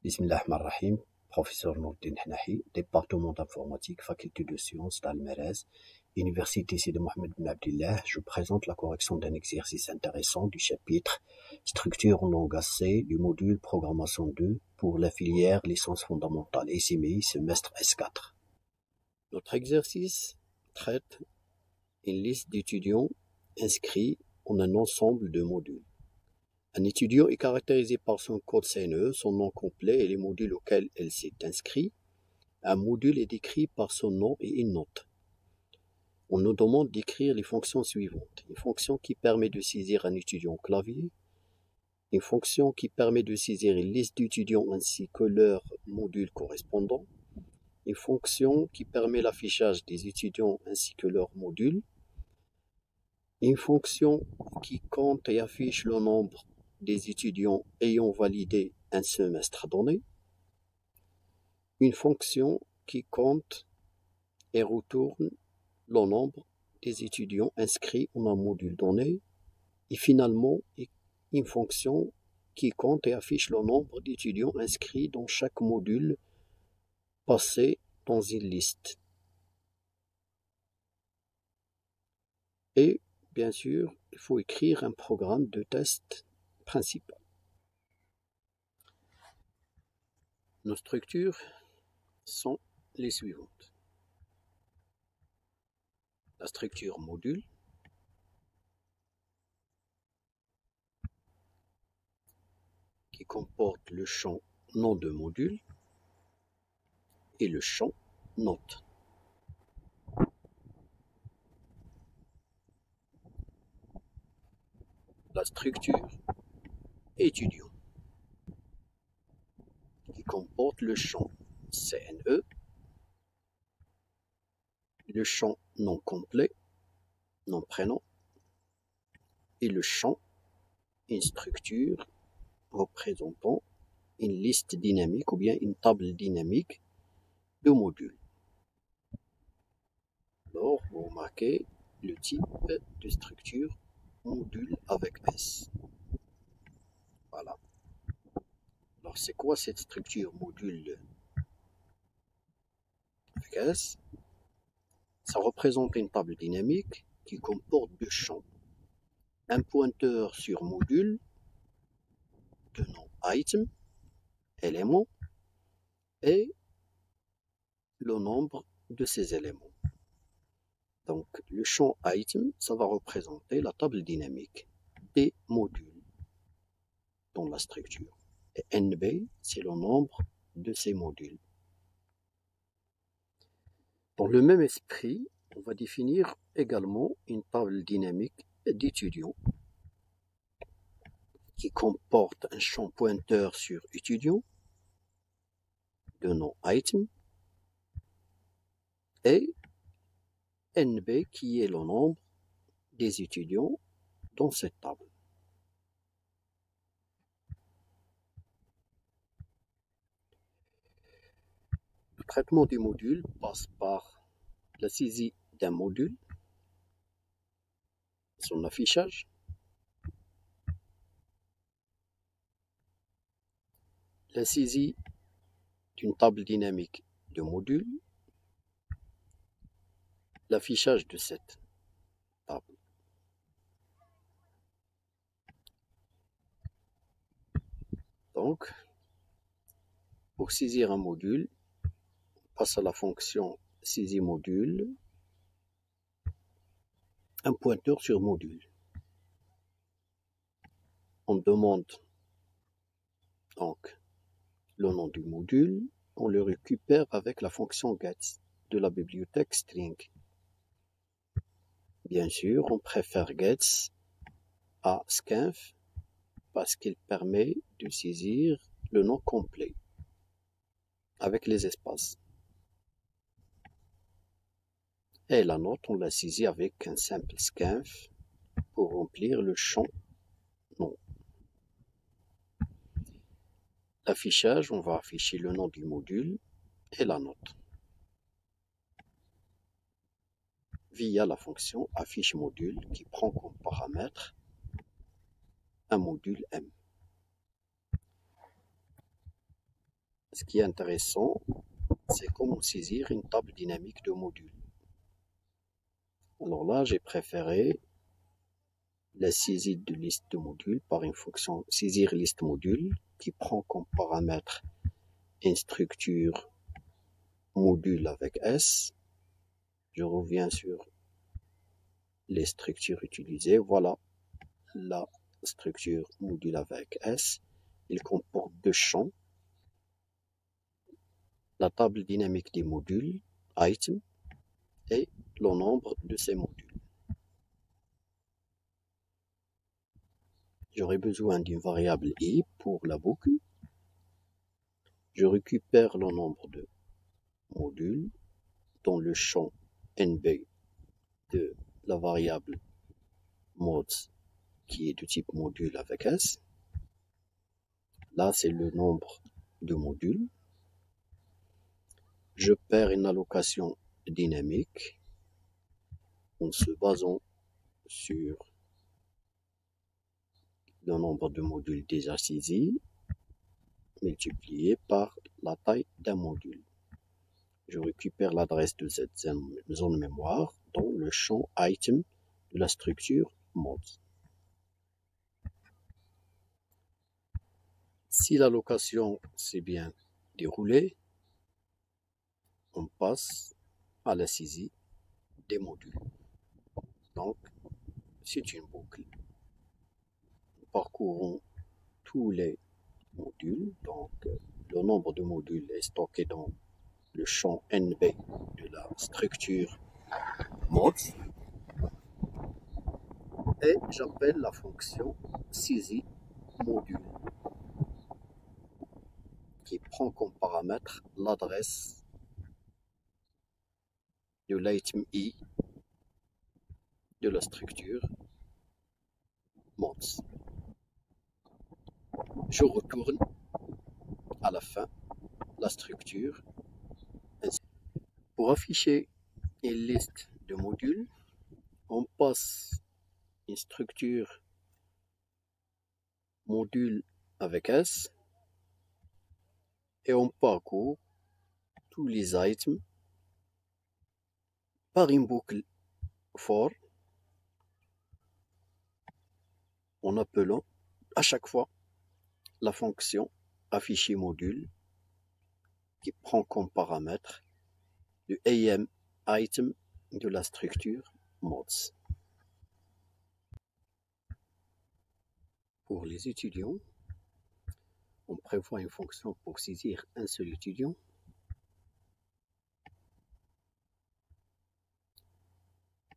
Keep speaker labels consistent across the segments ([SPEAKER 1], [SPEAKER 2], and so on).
[SPEAKER 1] Bismillahirrahmanirrahim, professeur Nourdine Hnahi, département d'informatique, faculté de sciences d'Al-Merez, Université Sidi Mohamed Ben Abdillah. Je présente la correction d'un exercice intéressant du chapitre Structure en langage C du module Programmation 2 pour la filière licence fondamentale et CMI semestre S4. Notre exercice traite une liste d'étudiants inscrits en un ensemble de modules. Un étudiant est caractérisé par son code CNE, son nom complet et les modules auxquels il s'est inscrit. Un module est décrit par son nom et une note. On nous demande d'écrire les fonctions suivantes. Une fonction qui permet de saisir un étudiant au clavier, une fonction qui permet de saisir une liste d'étudiants ainsi que leur module correspondant, une fonction qui permet l'affichage des étudiants ainsi que leur module, une fonction qui compte et affiche le nombre des étudiants ayant validé un semestre donné, une fonction qui compte et retourne le nombre des étudiants inscrits en un module donné, et finalement une fonction qui compte et affiche le nombre d'étudiants inscrits dans chaque module passé dans une liste. Et bien sûr, il faut écrire un programme de test principal. Nos structures sont les suivantes. La structure module, qui comporte le champ nom de module et le champ note. La structure étudiant, qui comporte le champ CNE, le champ nom complet, nom prénom, et le champ une structure représentant une liste dynamique ou bien une table dynamique de modules. Alors, vous remarquez le type de structure module avec S. Voilà. Alors, c'est quoi cette structure module avec S? Ça représente une table dynamique qui comporte deux champs. Un pointeur sur module de nom item, élément, et le nombre de ces éléments. Donc, le champ item, ça va représenter la table dynamique des modules dans la structure. Et NB, c'est le nombre de ces modules. Dans le même esprit, on va définir également une table dynamique d'étudiants qui comporte un champ pointeur sur étudiant de nom item et NB qui est le nombre des étudiants dans cette table. Le traitement du module passe par la saisie d'un module, son affichage, la saisie d'une table dynamique de module, l'affichage de cette table. Donc, pour saisir un module, on passe à la fonction saisie module, un pointeur sur module. On demande donc le nom du module, on le récupère avec la fonction get de la bibliothèque string. Bien sûr, on préfère get à scanf parce qu'il permet de saisir le nom complet avec les espaces. Et la note, on l'a saisie avec un simple scanf pour remplir le champ nom. L'affichage, on va afficher le nom du module et la note via la fonction affiche module qui prend comme paramètre un module M. ce qui est intéressant, c'est comment saisir une table dynamique de modules. Alors là, j'ai préféré la saisie de liste de modules par une fonction saisir liste module qui prend comme paramètre une structure module avec S. Je reviens sur les structures utilisées. Voilà la structure module avec S. Il comporte deux champs. La table dynamique des modules, item, et le nombre de ces modules. J'aurai besoin d'une variable i pour la boucle. Je récupère le nombre de modules dans le champ nb de la variable mods qui est de type module avec S. Là, c'est le nombre de modules. Je perds une allocation dynamique en se basant sur le nombre de modules déjà saisis multiplié par la taille d'un module. Je récupère l'adresse de cette zone mémoire dans le champ item de la structure mods. Si l'allocation s'est bien déroulée, on passe à la saisie des modules. Donc, c'est une boucle. Nous parcourons tous les modules. Donc, le nombre de modules est stocké dans le champ nb de la structure mods. Et j'appelle la fonction saisie module qui prend comme paramètre l'adresse de l'item i de la structure mods. Je retourne à la fin la structure. Pour afficher une liste de modules, on passe une structure module avec S et on parcourt tous les items par une boucle for en appelant à chaque fois la fonction afficher module qui prend comme paramètre le AM item de la structure mods. Pour les étudiants, on prévoit une fonction pour saisir un seul étudiant.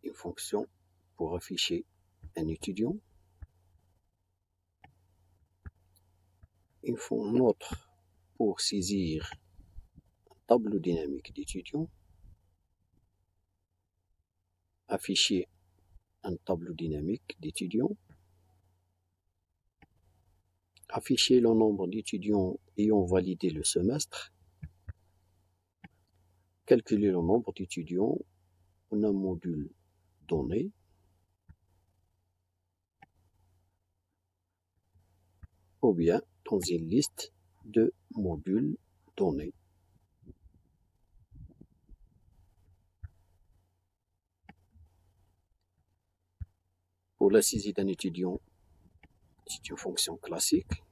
[SPEAKER 1] Une fonction pour afficher un étudiant. Une autre pour saisir un tableau dynamique d'étudiants. Afficher un tableau dynamique d'étudiants. Afficher le nombre d'étudiants ayant validé le semestre. Calculer le nombre d'étudiants en un module donné. Ou bien dans une liste de modules donnés. Pour la saisie d'un étudiant, c'est une fonction classique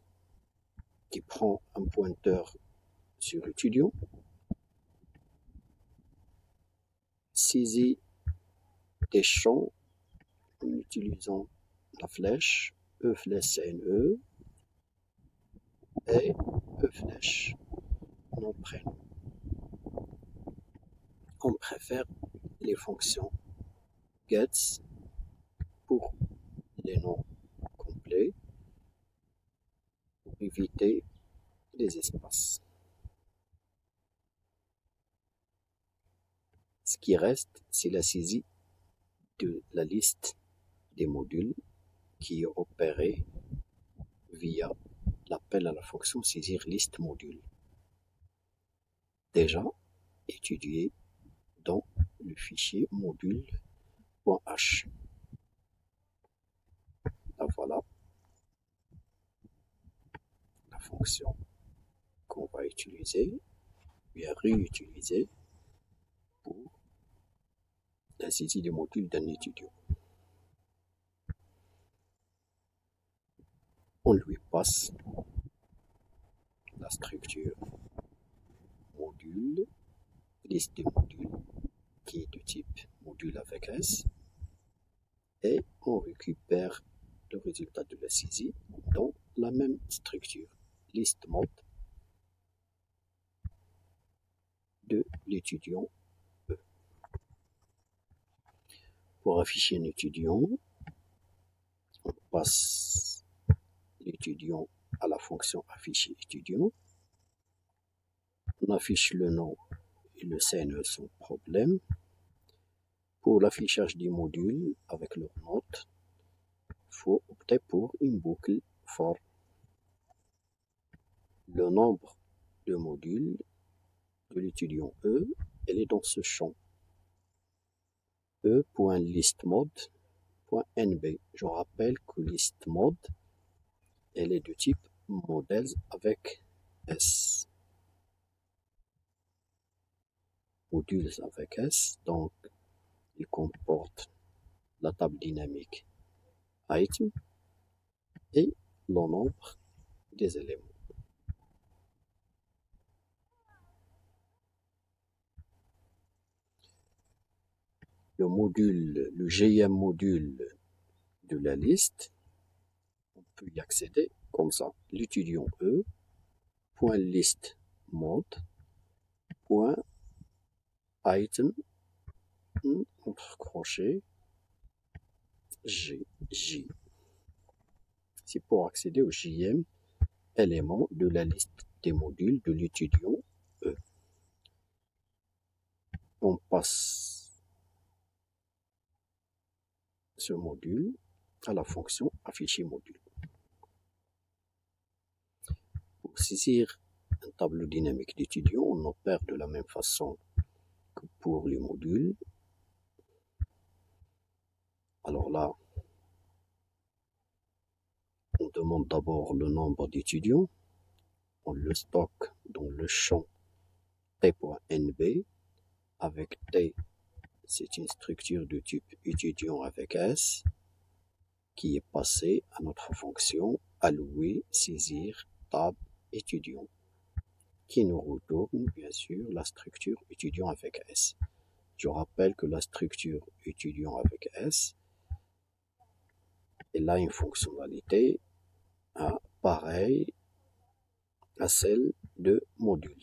[SPEAKER 1] qui prend un pointeur sur étudiant. Saisie des champs en utilisant la flèche E flèche CNE et E flèche nom prénom. On préfère les fonctions gets pour les noms complets pour éviter les espaces. Ce qui reste, c'est la saisie de la liste des modules qui est opérée via l'appel à la fonction saisir liste module, déjà étudié dans le fichier module.h. Là voilà la fonction qu'on va utiliser, bien réutiliser pour la saisie des modules d'un étudiant. On lui passe la structure module, liste des modules, qui est de type module avec S, et on récupère le résultat de la saisie dans la même structure, liste mode de l'étudiant E. Pour afficher un étudiant, on passe l'étudiant à la fonction afficher étudiant. On affiche le nom et le CNE sans problème. Pour l'affichage des modules avec leurs notes, il faut opter pour une boucle for. Le nombre de modules de l'étudiant E, elle est dans ce champ. E.listMode.nb. Je rappelle que listMode, elle est de type models avec S. Modules avec S, donc il comporte la table dynamique item et le nombre des éléments. Le GM module de la liste, on peut y accéder comme ça. L'étudiant E, .list mode, .item, entre crochets, J. C'est pour accéder au JM élément de la liste des modules de l'étudiant E. On passe ce module à la fonction afficher module. Pour saisir un tableau dynamique d'étudiants, on opère de la même façon que pour les modules. Alors là, on demande d'abord le nombre d'étudiants. On le stocke dans le champ t.nb. Avec t, c'est une structure de type étudiant avec S qui est passée à notre fonction allouer, saisir, tab, étudiant, qui nous retourne bien sûr la structure étudiant avec S. Je rappelle que la structure étudiant avec S, elle a une fonctionnalité pareille à celle de modules.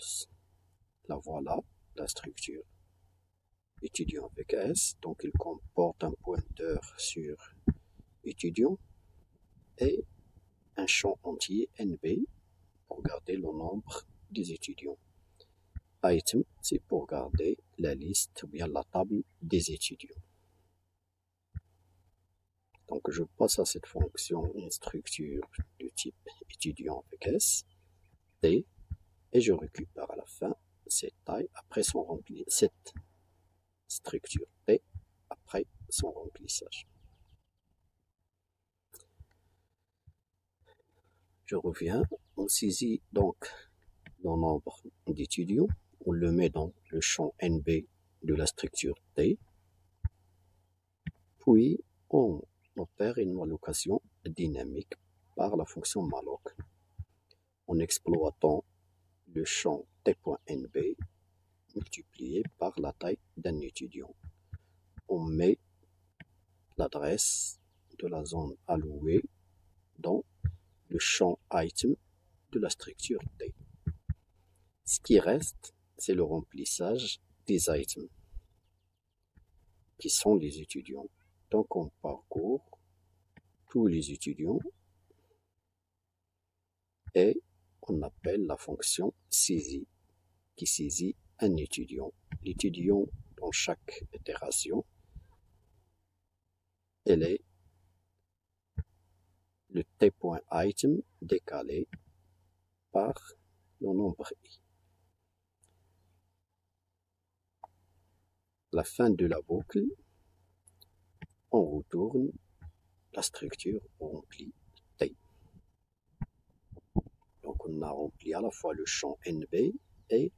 [SPEAKER 1] La voilà, la structure étudiant avec S, donc il comporte un pointeur sur étudiant et un champ entier NB pour garder le nombre des étudiants. Item, c'est pour garder la liste ou bien la table des étudiants. Donc je passe à cette fonction une structure de type étudiant avec S, T, et je récupère à la fin cette taille après son remplissage, cette structure T après son remplissage. Je reviens, on saisit donc le nombre d'étudiants, on le met dans le champ NB de la structure T, puis on opère une allocation dynamique par la fonction malloc en exploitant le champ t.nb multiplié par la taille d'un étudiant. On met l'adresse de la zone allouée dans le champ item de la structure T. Ce qui reste, c'est le remplissage des items, qui sont les étudiants. Donc on parcourt tous les étudiants et on appelle la fonction saisie, qui saisit un étudiant. L'étudiant, dans chaque itération, elle est le t.item décalé par le nombre i. La fin de la boucle, on retourne la structure remplie T. Donc on a rempli à la fois le champ NB et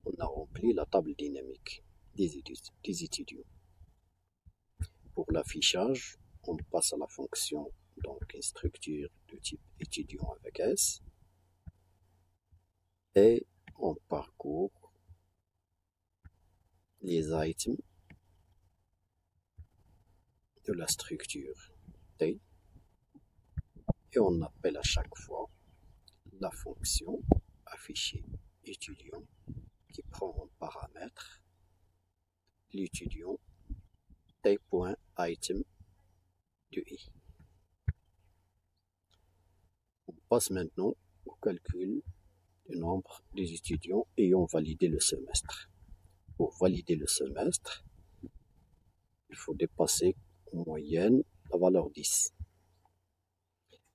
[SPEAKER 1] on a rempli la table dynamique des étudiants. Pour l'affichage, on passe à la fonction, donc une structure de type étudiant avec S, et on parcourt les items de la structure T et on appelle à chaque fois la fonction afficher étudiant qui prend en paramètre l'étudiant T.item de I. On passe maintenant au calcul du nombre des étudiants ayant validé le semestre. Pour valider le semestre, il faut dépasser en moyenne la valeur 10.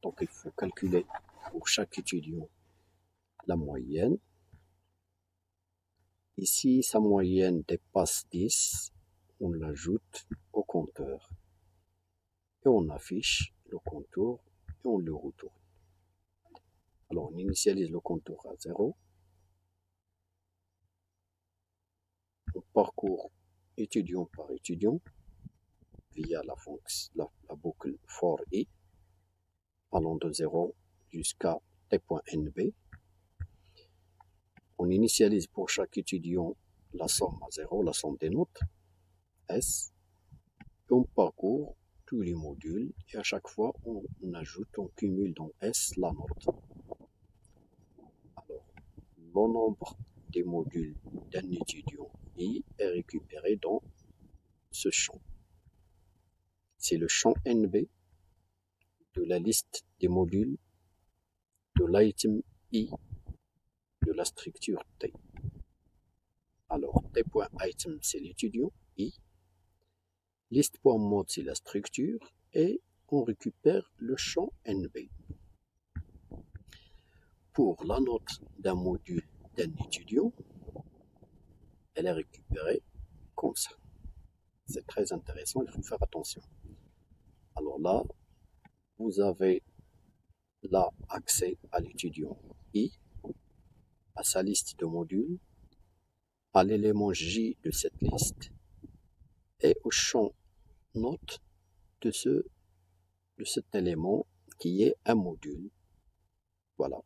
[SPEAKER 1] Donc il faut calculer pour chaque étudiant la moyenne. Ici, sa moyenne dépasse 10, on l'ajoute au compteur. Et on affiche le contour et on le retourne. Alors on initialise le contour à 0. On parcourt étudiant par étudiant via la boucle for i allant de 0 jusqu'à t.nb. On initialise pour chaque étudiant la somme à 0, la somme des notes, S. Et on parcourt tous les modules et à chaque fois on ajoute, on cumule dans S la note. Alors, le nombre des modules d'un étudiant I est récupéré dans ce champ. C'est le champ NB de la liste des modules de l'item I de la structure T. Alors, T.item, c'est l'étudiant I. List.mode, c'est la structure. Et on récupère le champ NB. Pour la note d'un module d'un étudiant, elle est récupérée comme ça. C'est très intéressant, il faut faire attention. Alors là, vous avez là accès à l'étudiant I, à sa liste de modules, à l'élément J de cette liste et au champ note de cet élément qui est un module. Voilà.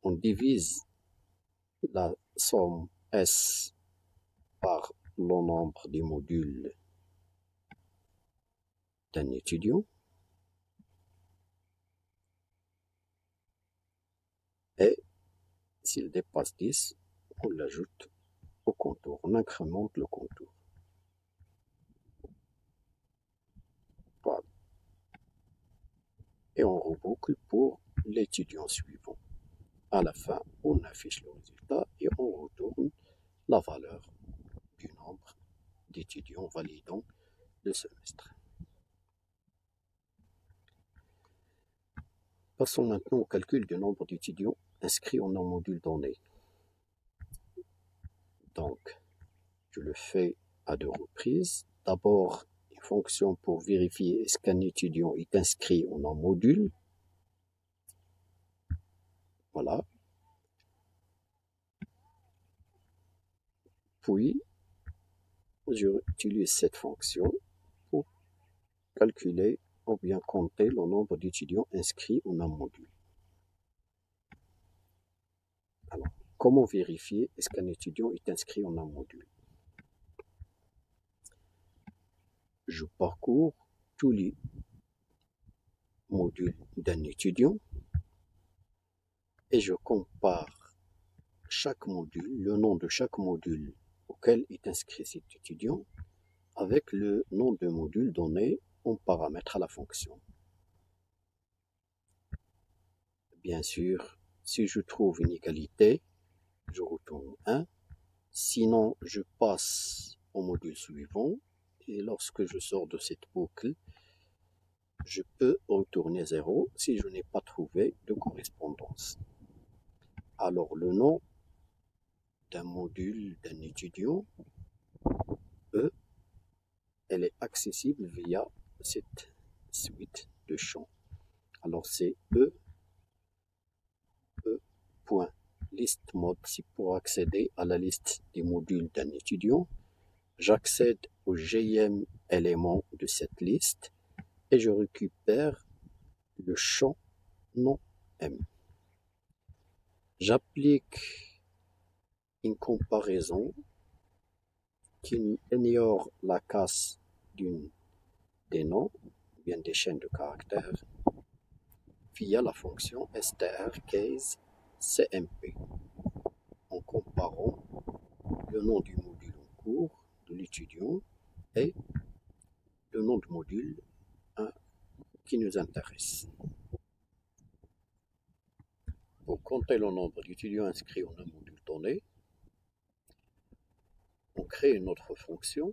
[SPEAKER 1] On divise la somme S par le nombre des modules d'un étudiant et s'il dépasse 10, on l'ajoute au contour, on incrémente le contour. Voilà. Et on reboucle pour l'étudiant suivant. À la fin, on affiche le résultat et on retourne la valeur du nombre d'étudiants validant le semestre. Passons maintenant au calcul du nombre d'étudiants inscrits en un module donné. Donc, je le fais à 2 reprises. D'abord, une fonction pour vérifier est-ce qu'un étudiant est inscrit en un module. Voilà. Puis, j'utilise cette fonction pour calculer ou bien compter le nombre d'étudiants inscrits en un module. Alors, comment vérifier est-ce qu'un étudiant est inscrit en un module? Je parcours tous les modules d'un étudiant et je compare chaque module, le nom de chaque module auquel est inscrit cet étudiant avec le nom de module donné en paramètre à la fonction. Bien sûr, si je trouve une égalité, je retourne 1. Sinon, je passe au module suivant et lorsque je sors de cette boucle, je peux retourner 0 si je n'ai pas trouvé de correspondance. Alors, le nom d'un module d'un étudiant, E, elle est accessible via cette suite de champs. Alors c'est e.listMod. C'est pour accéder à la liste des modules d'un étudiant. J'accède au GIM élément de cette liste et je récupère le champ nom M. J'applique une comparaison qui ignore la casse des noms, bien des chaînes de caractères, via la fonction strCaseCMP, en comparant le nom du module en cours de l'étudiant et le nom du module qui nous intéresse. Pour compter le nombre d'étudiants inscrits en un module donné, on crée une autre fonction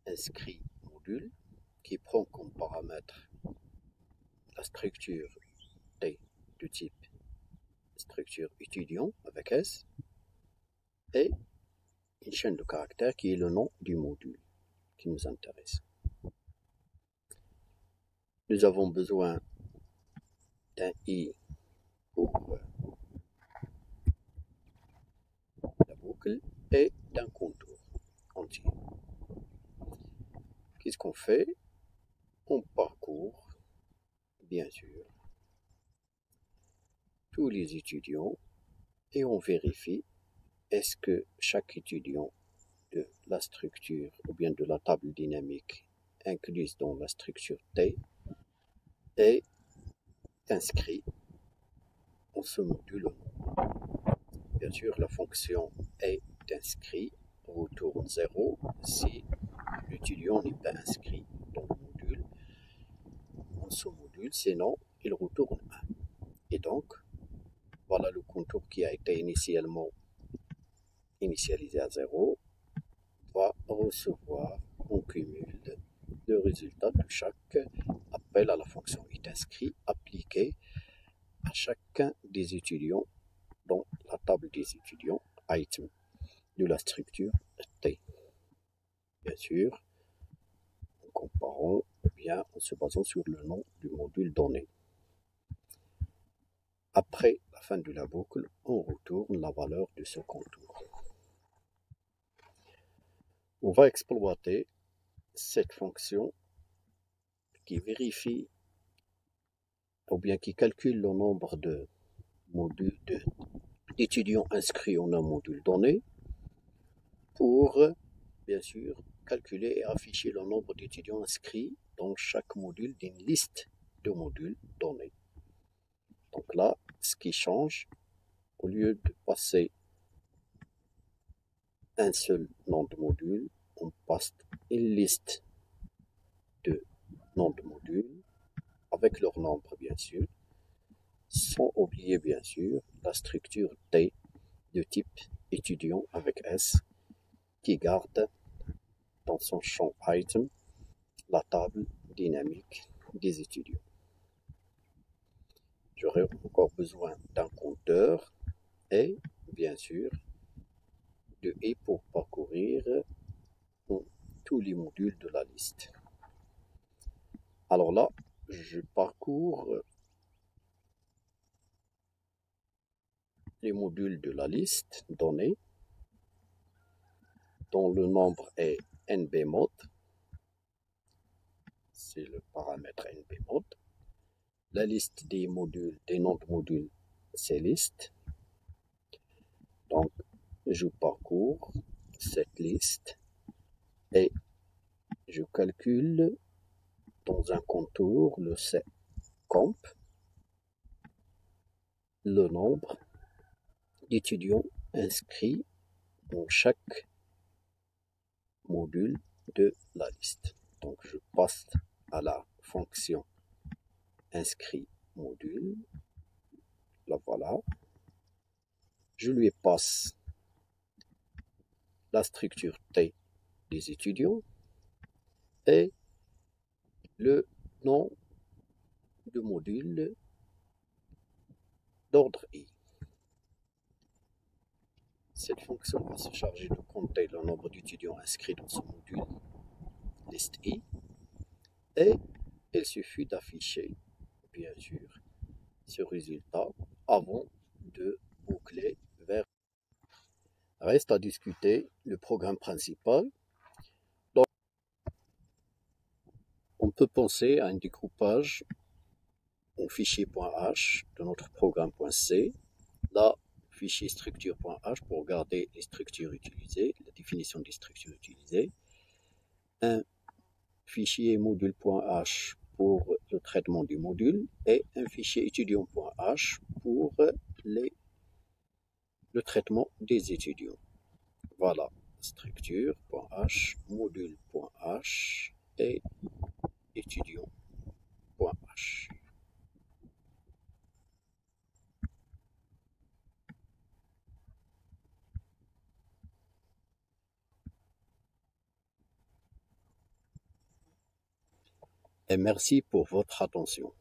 [SPEAKER 1] inscrit module qui prend comme paramètre la structure T de type structure étudiant avec S et une chaîne de caractères qui est le nom du module qui nous intéresse. Nous avons besoin d'un I pour la boucle et d'un contour entier. Qu'est-ce qu'on fait? On parcourt, bien sûr, tous les étudiants et on vérifie est-ce que chaque étudiant de la structure ou bien de la table dynamique incluse dans la structure T est inscrit en ce module. Bien sûr, la fonction est inscrit retourne 0 si l'étudiant n'est pas inscrit dans le module, en ce module, sinon il retourne 1. Et donc, voilà le contour qui a été initialisé à 0 va recevoir en cumul le résultat de chaque appel à la fonction est inscrit appliqué à chacun des étudiants dans la table des étudiants item de la structure T. Bien sûr, en comparant ou bien en se basant sur le nom du module donné. Après la fin de la boucle, on retourne la valeur de ce contour. On va exploiter cette fonction qui vérifie ou bien qui calcule le nombre de modules d'étudiants inscrits en un module donné pour, bien sûr, calculer et afficher le nombre d'étudiants inscrits dans chaque module d'une liste de modules donnés. Donc là, ce qui change, au lieu de passer un seul nom de module, on passe une liste de noms de modules avec leur nombre, bien sûr, sans oublier, bien sûr, la structure T de type étudiant avec S qui garde dans son champ item la table dynamique des étudiants. J'aurai encore besoin d'un compteur et, bien sûr, de I pour parcourir tous les modules de la liste. Alors là, je parcours les modules de la liste donnée, dont le nombre est nbmod, c'est le paramètre nbmod. La liste des modules, des noms de modules, c'est liste. Donc, je parcours cette liste et je calcule dans un contour le comp, le nombre d'étudiants inscrits dans chaque module de la liste. Donc, je passe à la fonction inscrit module. La voilà. Je lui passe la structure T des étudiants et le nom de module d'ordre I. Cette fonction va se charger de compter le nombre d'étudiants inscrits dans ce module liste I et il suffit d'afficher, bien sûr, ce résultat avant de boucler vers. Reste à discuter le programme principal. Donc, on peut penser à un découpage en fichier.h de notre programme.c. Là, fichier structure.h pour garder les structures utilisées, la définition des structures utilisées. Un fichier module.h pour le traitement du module et un fichier étudiant.h pour le traitement des étudiants. Voilà, structure.h, module.h et étudiant.h. Et merci pour votre attention.